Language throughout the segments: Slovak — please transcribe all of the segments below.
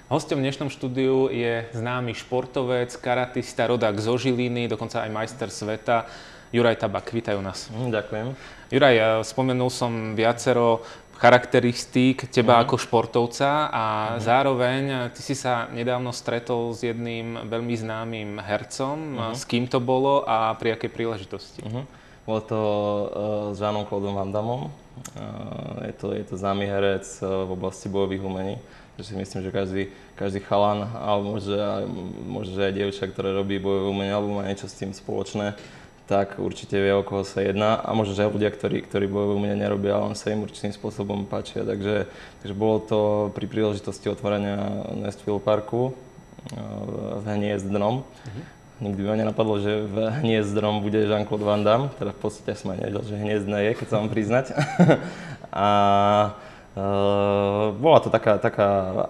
Hosťom v dnešnom štúdiu je známy športovec, karatista, rodák zo Žiliny, dokonca aj majster sveta, Juraj Tabak. Vítajú nás. Ďakujem. Juraj, spomenul som viacero charakteristík teba ako športovca a zároveň ty si sa nedávno stretol s jedným veľmi známym hercom. S kým to bolo a pri akej príležitosti? Bolo to s Jeanom-Claudom Van Dammom. Je to známy herec v oblasti bojových umení. Takže si myslím, že každý chalan, alebo možno aj dievča, ktoré robí bojové umenie, alebo má niečo s tým spoločné, tak určite vie, o koho sa jedná. A možno, že aj ľudia, ktorí bojové umenia nerobia, ale sa im určitým spôsobom páčia. Takže bolo to pri príležitosti otvorenia Nestville Parku v Hniezdnom. Nikdy by ma nenapadlo, že v Hniezdnom bude Jean-Claude Van Damme. Teda v podstate som aj nevedel, že Hniezdne je, keď sa mám priznať. Bola to taká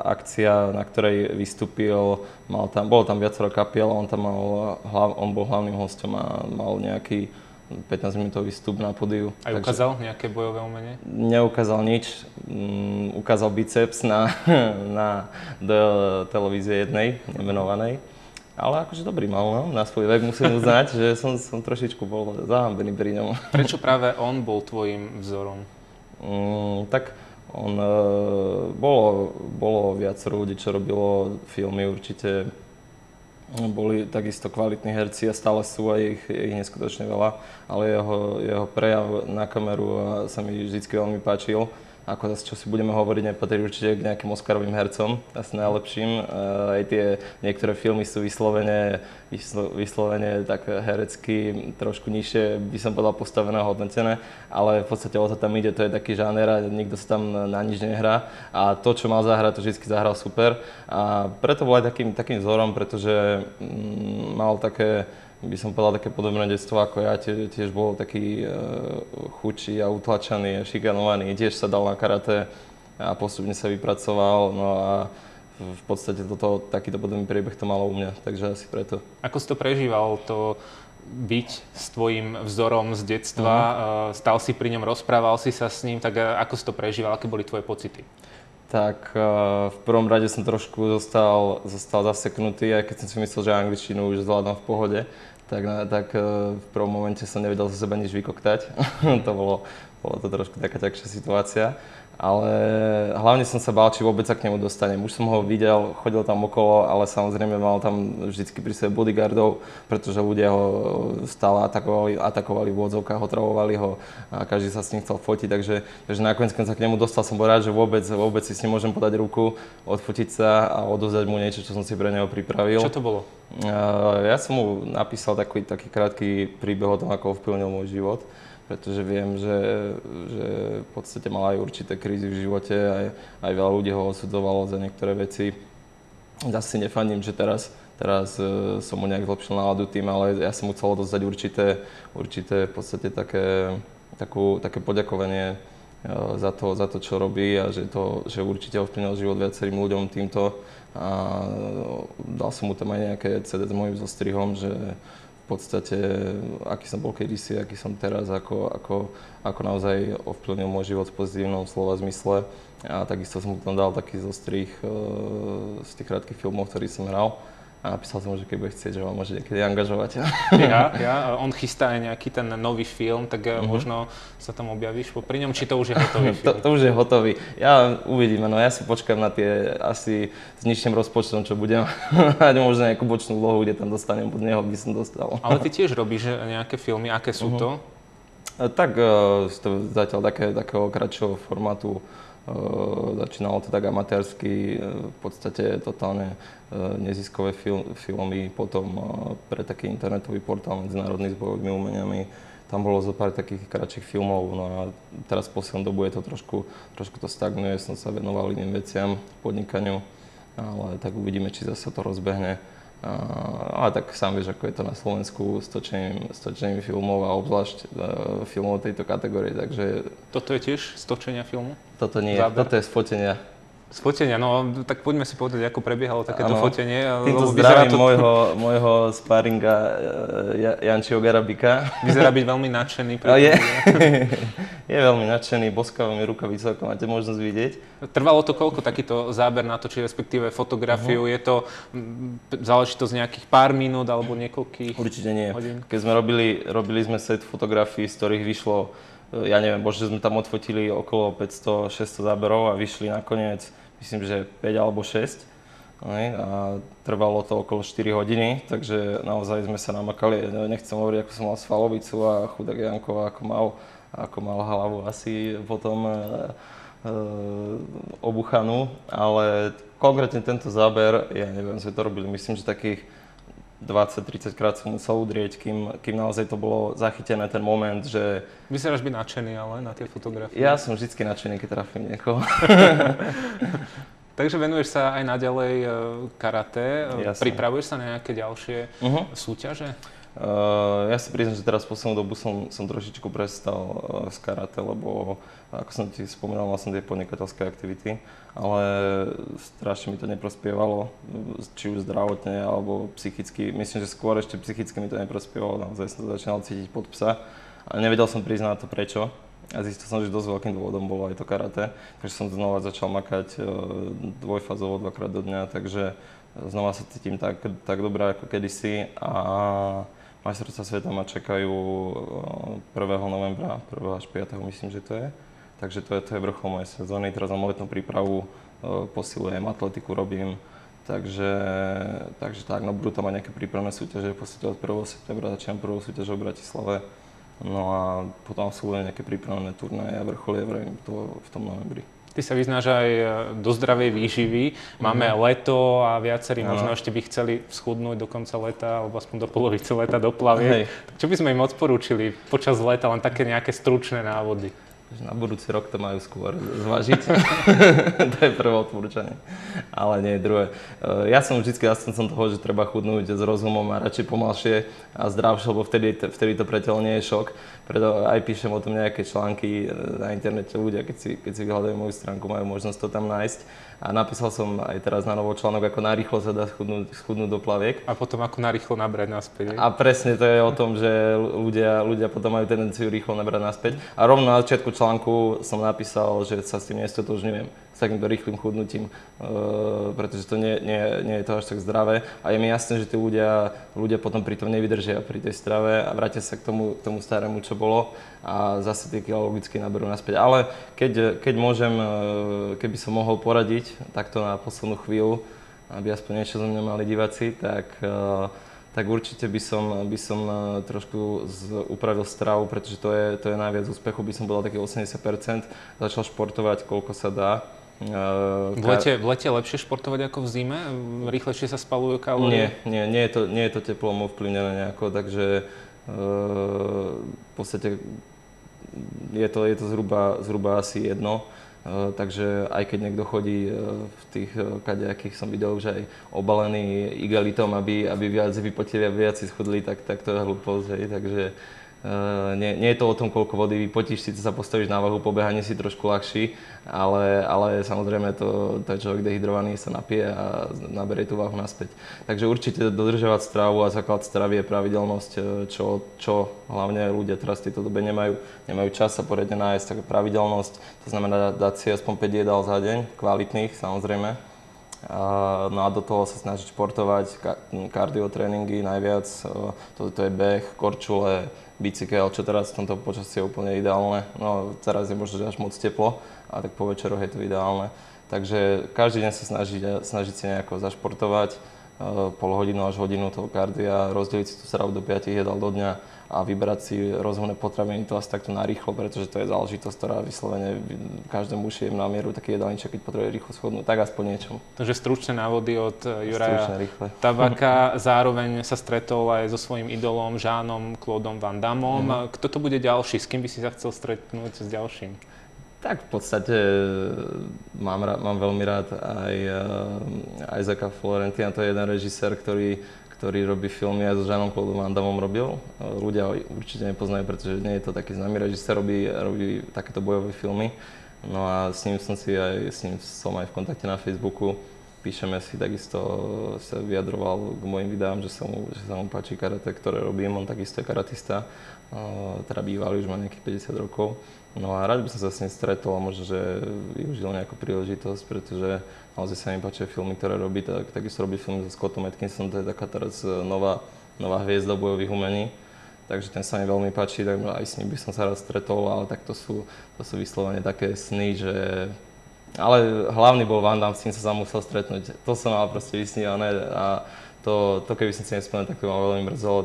akcia, na ktorej vystúpil, bolo tam viacero kapiel, on bol hlavným hosťom a mal nejaký 15-minútový vstup na pódiu. Aj ukázal nejaké bojové umenie? Neukázal nič, ukázal biceps do televízie jednej, nemenovanej. Ale akože dobrý mal, no. Na svoj vek musím uznať, že som trošičku bol zahambený pri ňom. Prečo práve on bol tvojim vzorom? Bolo viacero ľudí, čo robilo filmy, určite boli takisto kvalitní herci a stále sú aj ich neskutočne veľa, ale jeho prejav na kameru sa mi vždycky veľmi páčil. Ako zase, čo si budeme hovoriť, nepatrí určite k nejakým Oscarovým hercom, asi najlepším. Aj tie niektoré filmy sú vyslovene tak herecky trošku nižšie, by som povedal, postavené a hodnotené, ale v podstate o to tam ide, to je taký žáner a nikto sa tam na nič nehrá. A to, čo mal zahrať, to vždy zahral super. A preto bol aj takým vzorom, pretože mal také, by som povedal, také podobné detstvo ako ja, tiež bol taký chudší a utlačaný a šikanovaný, tiež sa dal na karate a postupne sa vypracoval, no a v podstate takýto podobný priebeh to malo u mňa, takže asi preto. Ako si to prežíval, to byť s tvojím vzorom z detstva, stal si pri ňom, rozprával si sa s ním, tak ako si to prežíval, aké boli tvoje pocity? Tak v prvom rade som trošku zostal zaseknutý, aj keď som si myslel, že angličtinu už zvládam v pohode, tak v prvom momente som nevedel zo seba nič vykoktať. Bolo to trošku taká ťažšia situácia, ale hlavne som sa bál, či vôbec sa k nemu dostanem. Už som ho videl, chodil tam okolo, ale samozrejme mal tam vždycky pri sebe bodyguardov, pretože ľudia ho stále atakovali v úvodzovkách, otravovali ho a každý sa s ním chcel fotiť, takže nakoniec, keď sa k nemu dostal, som bol rád, že vôbec si s ním môžem podať ruku, odfotiť sa a odovzdať mu niečo, čo som si pre neho pripravil. Čo to bolo? Ja som mu napísal taký krátky príbeh o tom, ako ovplyvnil môj život, pretože viem, že v podstate mal aj určité krízy v živote, aj veľa ľudí ho osudzovalo za niektoré veci. Zase si nefandím, že teraz som mu nejak zlepšil náladu tým, ale ja som mu chcel odozdať určité v podstate také poďakovanie za to, čo robí a že určite ovplyvnil život viacerým ľuďom týmto. A dal som mu tam aj nejaké CD s mojím zostrihom, že v podstate, aký som bol kedysi, aký som teraz, ako naozaj ovplyvnil môj život v pozitívnom slova zmysle. A takisto som mu tam dal taký zostrih z tých krátkych filmov, ktorý som hral. A napísal som mu, že keď bude chcieť, že vám môže niekedy angažovať. On chystá aj nejaký ten nový film, tak možno sa tam objavíš pri ňom, či to už je hotový film? To už je hotový. Ja uvidíme, no ja si počkám na tie asi s nižším rozpočtom, čo budem mať možno nejakú bočnú úlohu, kde tam dostanem, pod neho by som dostal. Ale ty tiež robíš nejaké filmy, aké sú to? Tak zatiaľ takého kratšieho formátu. Začínalo to tak amatérsky, v podstate totálne neziskové filmy, potom pre taký internetový portál Medzinárodný s bojovými umeniami. Tam bolo zo pár takých kratších filmov, no a teraz v poslednom dobu je to trošku to stagnuje, som sa venoval iným veciam, podnikaniu, ale tak uvidíme, či zase to rozbehne. Ale tak sám vieš, ako je to na Slovensku s točením filmov a obzvlášť filmov tejto kategórie, takže... Toto je tiež z točenia filmu? Toto nie, toto je z fotenia. Z fotenia, no tak poďme si povedať, ako prebiehalo takéto fotenie. Týmto zdravím môjho sparinga Jančiho Garabika. Vyzerá byť veľmi nadšený. Je veľmi nadšený, boskáva mi rukavicu, ako máte možnosť vidieť. Trvalo to koľko takýto záber natočiť, respektíve fotografiu? Je to záležitosť nejakých pár minút alebo niekoľkých Určite nie. hodín? Keď sme robili sme set fotografií, z ktorých vyšlo, ja neviem, že sme tam odfotili okolo 500-600 záberov a vyšli nakoniec, myslím, že 5 alebo 6. A trvalo to okolo 4 hodiny, takže naozaj sme sa namakali. Nechcem hovoriť, ako som mal svalovicu a chudák Janko, ako mal hlavu asi potom obuchanú, ale konkrétne tento záber, ja neviem, sme to robili, myslím, že takých 20-30 krát som musel udrieť, kým naozaj to bolo zachytené ten moment, že... Vyzeráš byť nadšený ale na tie fotografie. Ja som vždycky nadšený, keď trafím niekoho. Takže venuješ sa aj naďalej karate. Jasne. Pripravuješ sa na nejaké ďalšie súťaže? Ja si priznám, že teraz v poslednú dobu som trošičku prestal z karate, lebo ako som ti spomínal, mal som tie podnikateľské aktivity, ale strašne mi to neprospievalo, či už zdravotne alebo psychicky. Myslím, že skôr ešte psychicky mi to neprospievalo, naozaj som to začínal cítiť pod psa, ale nevedel som priznať to prečo. A zistil som, že dosť veľkým dôvodom bolo aj to karate, takže som znova začal makať dvojfázovo 2-krát do dňa, takže znova sa cítim tak dobré ako kedysi a majstrovstvá sveta ma čakajú 1. novembra, 1. až 5. myslím, že to je. Takže to je vrchol mojej sezóny, teraz mám letnú prípravu, posilujem, atletiku robím, takže tak, no budú tam aj nejaké prípravné súťaže, v podstate od 1. septembra začínam prvú súťaž v Bratislave. No a potom absolvujem nejaké prípravné turnaje a vrcholie v tom novembri. Ty sa vyznáš aj do zdravej výživy. Máme leto a viacerí možno ešte by chceli schudnúť do konca leta alebo aspoň do polovice leta do plaviek. Čo by sme im odporúčili počas leta, len také nejaké stručné návody? Na budúci rok to majú skôr zvážiť. To je prvé odporúčanie. Ale nie, druhé. Ja som vždycky zastancom toho, že treba chudnúť s rozumom a radšej pomalšie a zdravšie, lebo vtedy to pre telo nie je šok. Preto aj píšem o tom nejaké články na internete. Ľudia, keď si vyhľadajú moju stránku, majú možnosť to tam nájsť. A napísal som aj teraz na novo článok, ako narýchlo sa dá schudnúť do plaviek. A potom ako narýchlo nabrať naspäť. A presne to je o tom, že ľudia potom majú tendenciu rýchlo nabrať naspäť. A rovno na začiatku článku som napísal, že sa s tým nestotožňujem, s takýmto rýchlym chudnutím, pretože to nie je to až tak zdravé. A je mi jasné, že tí ľudia potom pri tom nevydržia pri tej strave a vrátia sa k tomu starému, čo bolo a zase tie kilá logicky naberú naspäť. Ale keď môžem, keby som mohol poradiť takto na poslednú chvíľu, aby aspoň niečo zo mňa mali diváci, tak určite by som trošku upravil stravu, pretože to je najviac úspechu, by som povedal taký 80%. Začal športovať, koľko sa dá. V lete lepšie športovať ako v zime? Rýchlejšie sa spalujú kalórie? Nie je to teplom ovplyvnené nejako, takže v podstate je to zhruba asi jedno. Takže aj keď niekto chodí v tých kadejakých som videl už aj obalený igelitom, aby viac vypotili a viac si schudli, tak to je hlúposť, hej. Takže nie je to o tom, koľko vody vypotíš, síce sa postavíš na váhu, po behaní si trošku ľahší, ale samozrejme to človek dehydrovaný sa napije a naberie tú váhu naspäť. Takže určite dodržovať stravu a základ stravy je pravidelnosť, čo hlavne ľudia teraz v tejto dobe nemajú čas sa poriadne nájsť, tak pravidelnosť, to znamená dať si aspoň 5 jedál za deň, kvalitných samozrejme. No a do toho sa snažiť športovať, kardiotréningy najviac, to je beh, korčule, bicykel, čo teraz v tomto počasí je úplne ideálne. No teraz je možno až moc teplo, a tak po večeroch je to ideálne. Takže každý deň sa snažiť si nejako zašportovať, pol hodinu až hodinu toho kardia, rozdeliť si tú stravu do 5 jedál do dňa a vybrať si rozumné potraviny, to asi takto narýchlo, pretože to je záležitosť, ktorá vyslovene každému šije na mieru taký jedálniček, keď potrebuje rýchlo schodnúť, tak aspoň niečo. Takže stručné návody od Juraja Tabaka, zároveň sa stretol aj so svojím idolom Jeanom-Claudom Van Dammom. Kto to bude ďalší? S kým by si sa chcel stretnúť s ďalším? Tak v podstate mám veľmi rád aj Isaaca Florentina, to je jeden režisér, ktorý robí filmy, aj so Jeanom-Claudom Van Dammom robil. Ľudia ho určite nepoznajú, pretože nie je to taký známy režisér, robí takéto bojové filmy. No a s ním som aj v kontakte na Facebooku. píšeme si, takisto sa vyjadroval k mojim videám, že sa mu páči karate, ktoré robím. On takisto je karatista, teda bývalý, už má nejakých 50 rokov. No a rád by som sa s ním stretol a možno, že využil nejakú príležitosť, pretože naozaj sa mi páčia filmy, ktoré robí. Takisto robí film so Scottom Atkinsom, to je taká teraz nová hviezda bojových umení. Takže ten sa mi veľmi páči, tak aj s ním by som sa rád stretol, ale tak to sú vyslovene také sny, že... Ale hlavný bol Van Damme, s tým sa musel stretnúť. To som mal proste vysnívané a to keby som si nespomenul, tak to ma veľmi mrzelo,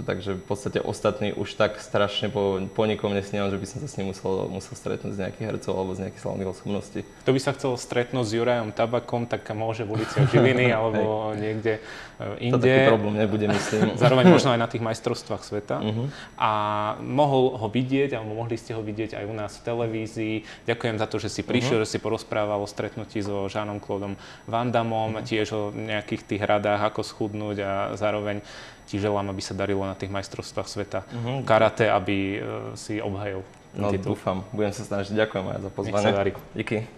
takže v podstate ostatní už tak strašne po nikom nesnívam, že by som sa s ním musel stretnúť z nejakých hercov alebo z nejakých slavných osobností. Kto by sa chcel stretnúť s Jurajom Tabakom, tak môže v uliciach Žiliny alebo niekde inde. To taký problém nebude, myslím. Zároveň možno aj na tých majstrovstvách sveta. A mohol ho vidieť, alebo mohli ste ho vidieť aj u nás v televízii. Ďakujem za to, že si prišiel, že si porozprával o stretnutí so Jeanom-Claudom Van Dammom, tiež o nejakých tých radách, ako schudnúť, a zároveň ti želám, aby sa darilo na tých majstrovstvách sveta karate, aby si obhajil titul. Dúfam, budem sa snažiť. Ďakujem aj za pozvanie. Nech sa darí. Díky.